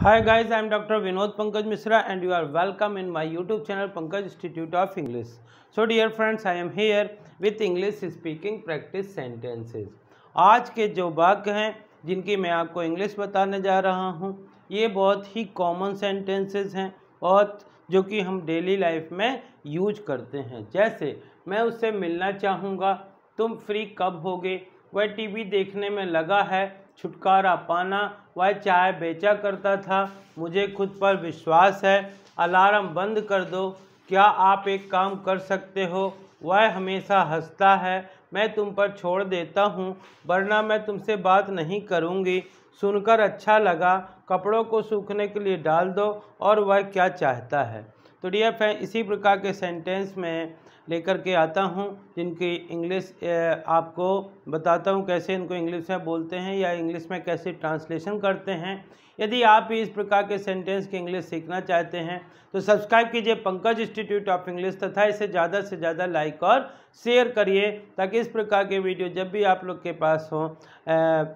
Hi guys, I am Dr. Vinod Pankaj Misra and you are welcome in my YouTube channel Pankaj Institute of English. So dear friends, I am here with English speaking practice sentences. आज के जो वाक्य हैं जिनकी मैं आपको English बताने जा रहा हूँ, ये बहुत ही कॉमन सेंटेंसेस हैं, बहुत जो कि हम डेली लाइफ में यूज करते हैं। जैसे मैं उससे मिलना चाहूँगा, तुम फ्री कब होगे, वह टीवी देखने में लगा है, छुटकारा पाना, वह चाय बेचा करता था, मुझे खुद पर विश्वास है, अलार्म बंद कर दो, क्या आप एक काम कर सकते हो, वह हमेशा हंसता है, मैं तुम पर छोड़ देता हूँ वरना मैं तुमसे बात नहीं करूँगी, सुनकर अच्छा लगा, कपड़ों को सूखने के लिए डाल दो, और वह क्या चाहता है। तो डियर फ्रेंड, इसी प्रकार के सेंटेंस में लेकर के आता हूँ जिनकी इंग्लिश आपको बताता हूँ कैसे इनको इंग्लिश में बोलते हैं या इंग्लिश में कैसे ट्रांसलेशन करते हैं। यदि आप भी इस प्रकार के सेंटेंस की इंग्लिश सीखना चाहते हैं तो सब्सक्राइब कीजिए पंकज इंस्टीट्यूट ऑफ इंग्लिश, तथा इसे ज़्यादा से ज़्यादा लाइक और शेयर करिए ताकि इस प्रकार के वीडियो जब भी आप लोग के पास हों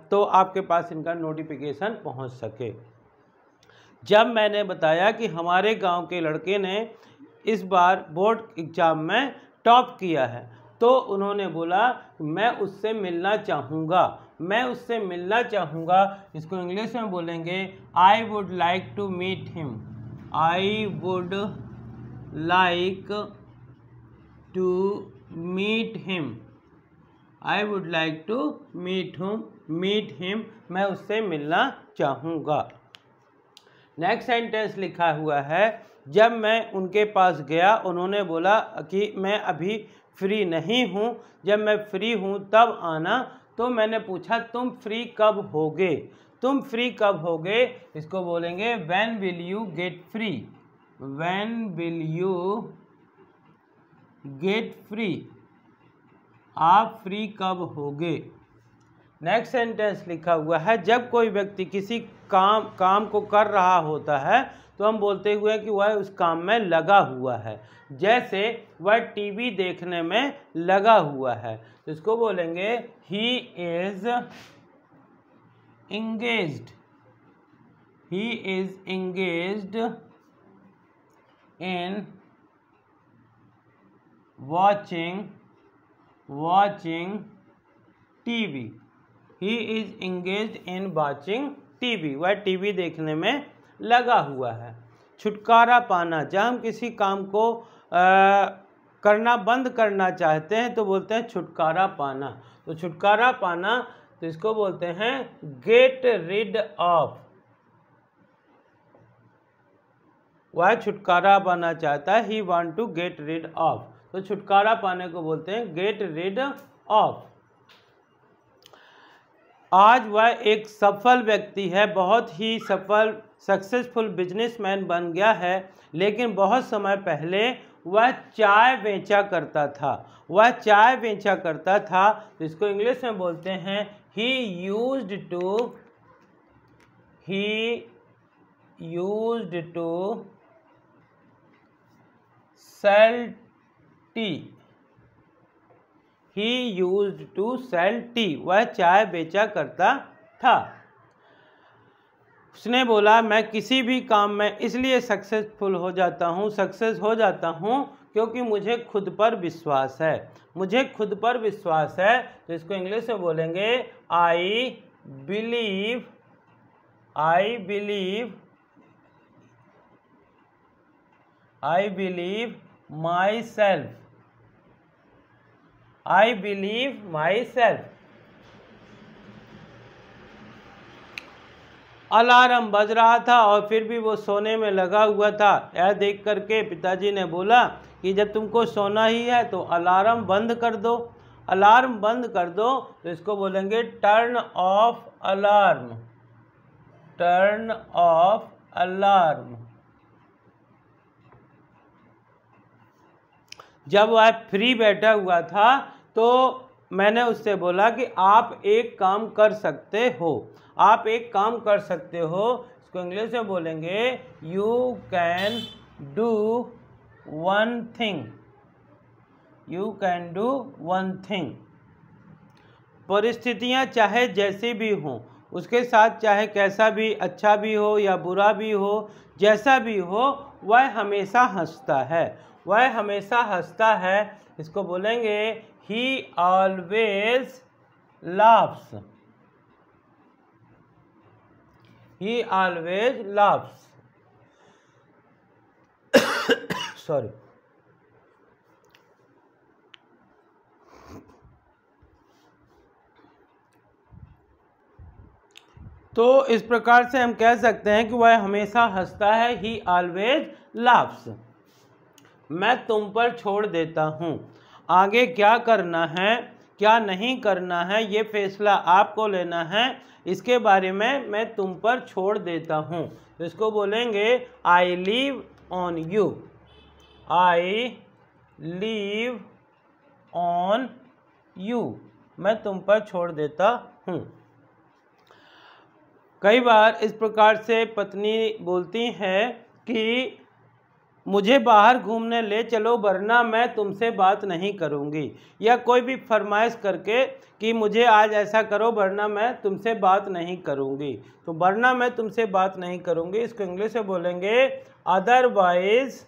तो आपके पास इनका नोटिफिकेशन पहुँच सके। जब मैंने बताया कि हमारे गांव के लड़के ने इस बार बोर्ड एग्ज़ाम में टॉप किया है, तो उन्होंने बोला मैं उससे मिलना चाहूँगा, मैं उससे मिलना चाहूँगा। इसको इंग्लिश में बोलेंगे I would like to meet him, I would like to meet him, I would like to meet him, मैं उससे मिलना चाहूँगा। नेक्स्ट सेंटेंस लिखा हुआ है, जब मैं उनके पास गया उन्होंने बोला कि मैं अभी फ्री नहीं हूँ, जब मैं फ्री हूँ तब आना, तो मैंने पूछा तुम फ्री कब होगे, तुम फ्री कब होगे। इसको बोलेंगे when will you get free, when will you get free, आप फ्री कब होगे। नेक्स्ट सेंटेंस लिखा हुआ है, जब कोई व्यक्ति किसी काम को कर रहा होता है तो हम बोलते हुए कि वह उस काम में लगा हुआ है। जैसे वह टीवी देखने में लगा हुआ है, तो इसको बोलेंगे ही is engaged, he is engaged in watching TV, he is engaged in watching TV, वह टीवी देखने में लगा हुआ है। छुटकारा पाना, जब हम किसी काम को करना बंद करना चाहते हैं तो बोलते हैं छुटकारा पाना। तो छुटकारा पाना, तो इसको बोलते हैं गेट रिड ऑफ, वह छुटकारा पाना चाहता है, he want to get rid of, तो छुटकारा पाने को बोलते हैं गेट रिड ऑफ। आज वह एक सफल व्यक्ति है, बहुत ही सफल सक्सेसफुल बिजनेसमैन बन गया है, लेकिन बहुत समय पहले वह चाय बेचा करता था, वह चाय बेचा करता था। तो इसको इंग्लिश में बोलते हैं he used to sell tea, he used to sell tea, वह चाय बेचा करता था। उसने बोला मैं किसी भी काम में इसलिए सक्सेस हो जाता हूँ क्योंकि मुझे खुद पर विश्वास है, मुझे खुद पर विश्वास है। तो इसको इंग्लिश में बोलेंगे I believe my self. Alarm बज रहा था और फिर भी वो सोने में लगा हुआ था। यह देख करके पिताजी ने बोला कि जब तुमको सोना ही है तो अलार्म बंद कर दो, अलार्म बंद कर दो। तो इसको बोलेंगे turn off alarm, turn off alarm. जब वह फ्री बैठा हुआ था तो मैंने उससे बोला कि आप एक काम कर सकते हो, आप एक काम कर सकते हो। इसको इंग्लिश में बोलेंगे you can do one thing, you can do one thing. परिस्थितियां चाहे जैसी भी हों, उसके साथ चाहे कैसा भी, अच्छा भी हो या बुरा भी हो, जैसा भी हो, वह हमेशा हंसता है, वह हमेशा हंसता है। इसको बोलेंगे he always laughs, he always laughs। Sorry. तो इस प्रकार से हम कह सकते हैं कि वह हमेशा हंसता है, ही ऑलवेज लाफ्स। मैं तुम पर छोड़ देता हूँ। आगे क्या करना है, क्या नहीं करना है, ये फैसला आपको लेना है। इसके बारे में मैं तुम पर छोड़ देता हूँ। तो इसको बोलेंगे आई leave on you, I leave on you, मैं तुम पर छोड़ देता हूँ। कई बार इस प्रकार से पत्नी बोलती है कि मुझे बाहर घूमने ले चलो वरना मैं तुमसे बात नहीं करूंगी, या कोई भी फरमाइश करके कि मुझे आज ऐसा करो वरना मैं तुमसे बात नहीं करूंगी। तो वरना मैं तुमसे बात नहीं करूंगी, इसको इंग्लिश में बोलेंगे otherwise,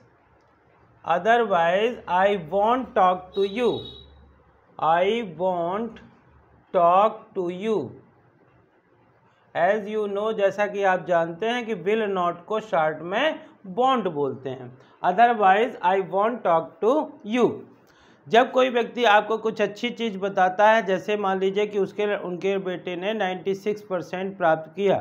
otherwise I won't talk to you, I won't talk to you. As you know, जैसा कि आप जानते हैं कि विल नॉट को शॉर्ट में वॉन्ट बोलते हैं। Otherwise I won't talk to you. जब कोई व्यक्ति आपको कुछ अच्छी चीज़ बताता है, जैसे मान लीजिए कि उनके बेटे ने 96% प्राप्त किया,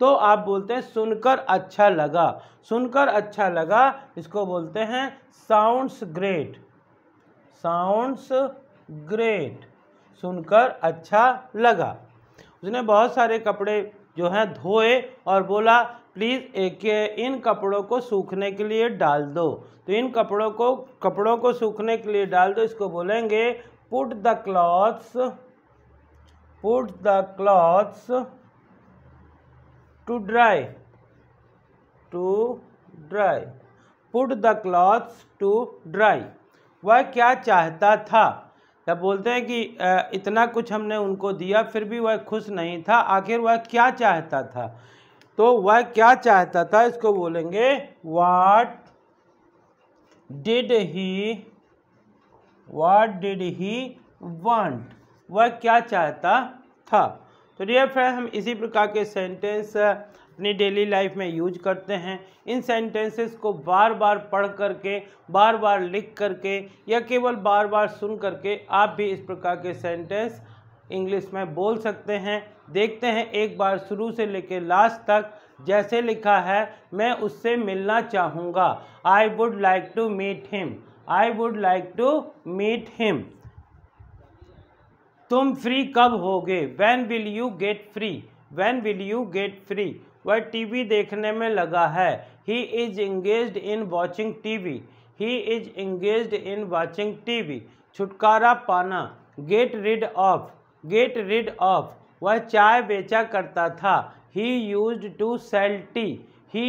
तो आप बोलते हैं सुनकर अच्छा लगा, सुनकर अच्छा लगा। इसको बोलते हैं साउंड्स ग्रेट, साउंड्स ग्रेट, सुनकर अच्छा लगा। उसने बहुत सारे कपड़े जो हैं धोए और बोला प्लीज़ इन कपड़ों को सूखने के लिए डाल दो। तो इन कपड़ों को सूखने के लिए डाल दो। इसको बोलेंगे put the clothes, put the clothes to dry, to dry, put the clothes to dry. वह क्या चाहता था? जब बोलते हैं कि इतना कुछ हमने उनको दिया फिर भी वह खुश नहीं था, आखिर वह क्या चाहता था? तो वह क्या चाहता था, इसको बोलेंगे व्हाट डिड ही वांट, वह क्या चाहता था। तो डियर फ्रेंड, हम इसी प्रकार के सेंटेंस अपनी डेली लाइफ में यूज करते हैं। इन सेंटेंसेस को बार बार पढ़ करके, बार बार लिख करके, या केवल बार बार सुन करके आप भी इस प्रकार के सेंटेंस इंग्लिश में बोल सकते हैं। देखते हैं एक बार शुरू से लेकर लास्ट तक। जैसे लिखा है, मैं उससे मिलना चाहूँगा, I would like to meet him, I would like to meet him. तुम फ्री कब होगे, when will you get free, when will you get free. वह टीवी देखने में लगा है, he is engaged in watching TV, he is engaged in watching TV. छुटकारा पाना, get rid of, get rid of. वह चाय बेचा करता था, he used to sell tea, he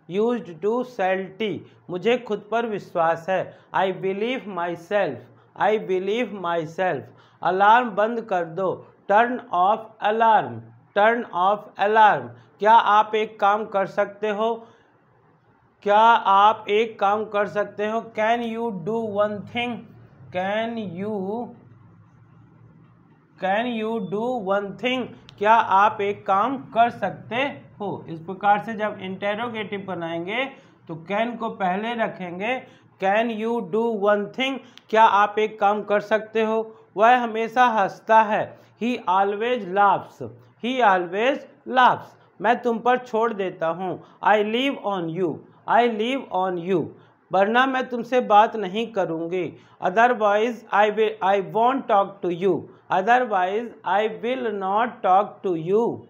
used to sell T. मुझे खुद पर विश्वास है, I believe my self, I believe my self. Alarm बंद कर दो, turn off alarm, turn off alarm. क्या आप एक काम कर सकते हो, क्या आप एक काम कर सकते हो? Can you do one thing, can you do one thing. क्या आप एक काम कर सकते हो। इस प्रकार से जब इंटेरोगेटिव बनाएंगे तो कैन को पहले रखेंगे, can you do one thing, क्या आप एक काम कर सकते हो। वह हमेशा हंसता है, he always laughs, he always laughs. मैं तुम पर छोड़ देता हूँ, I leave on you, I leave on you. वरना मैं तुमसे बात नहीं करूँगी, otherwise I won't talk to you, otherwise I will not talk to you.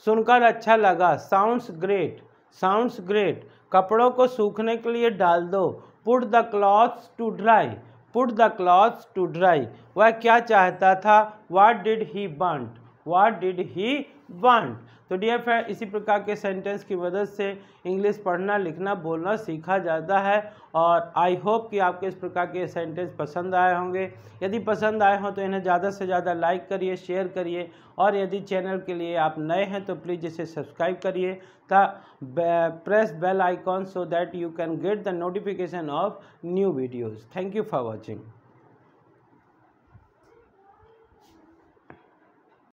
सुनकर अच्छा लगा, साउंड्स ग्रेट, साउंड्स ग्रेट। कपड़ों को सूखने के लिए डाल दो, put the clothes to dry, put the clothes to dry. वह क्या चाहता था, what did he want, what did he want. तो डियर फ्रेंड, इसी प्रकार के सेंटेंस की मदद से इंग्लिश पढ़ना, लिखना, बोलना सीखा जाता है। और आई होप कि आपके इस प्रकार के सेंटेंस पसंद आए होंगे। यदि पसंद आए हों तो इन्हें ज़्यादा से ज़्यादा लाइक करिए, शेयर करिए, और यदि चैनल के लिए आप नए हैं तो प्लीज़ इसे सब्सक्राइब करिए। Press bell icon so that you can get the notification of new videos. Thank you for watching.